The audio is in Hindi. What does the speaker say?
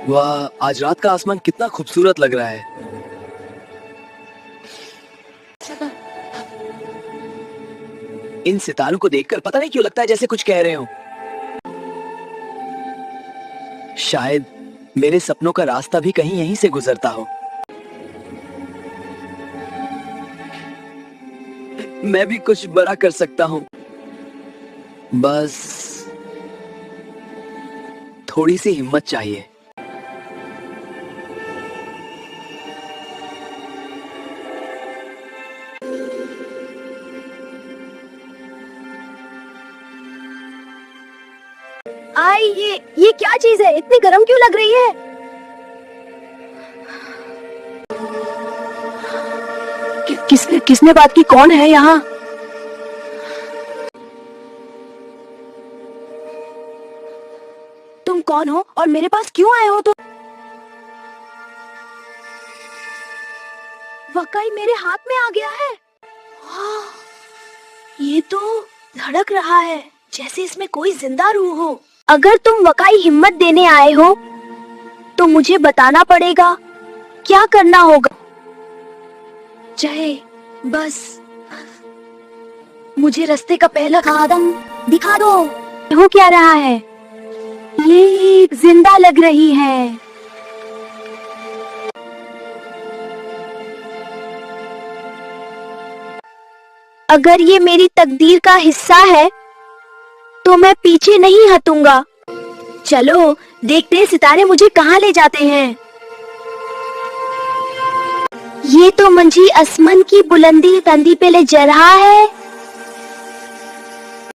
वाह, आज रात का आसमान कितना खूबसूरत लग रहा है। इन सितारों को देखकर पता नहीं क्यों लगता है जैसे कुछ कह रहे हो। शायद मेरे सपनों का रास्ता भी कहीं यहीं से गुजरता हो। मैं भी कुछ बड़ा कर सकता हूँ, बस थोड़ी सी हिम्मत चाहिए। आई, ये क्या चीज है? इतनी गर्म क्यों लग रही है? किसने बात की? कौन है यहाँ? तुम कौन हो और मेरे पास क्यों आए हो? तुम वकाई मेरे हाथ में आ गया है। ये तो धड़क रहा है जैसे इसमें कोई जिंदा रूह हो। अगर तुम वकाई हिम्मत देने आए हो तो मुझे बताना पड़ेगा क्या करना होगा। चाहे बस मुझे रास्ते का पहला कदम दिखा दो। हो क्या रहा है? ये जिंदा लग रही है। अगर ये मेरी तकदीर का हिस्सा है तो मैं पीछे नहीं हटूंगा। चलो देखते हैं सितारे मुझे कहाँ ले जाते हैं। ये तो मंजी आसमान की बुलंदी तंदी पे ले जा रहा है।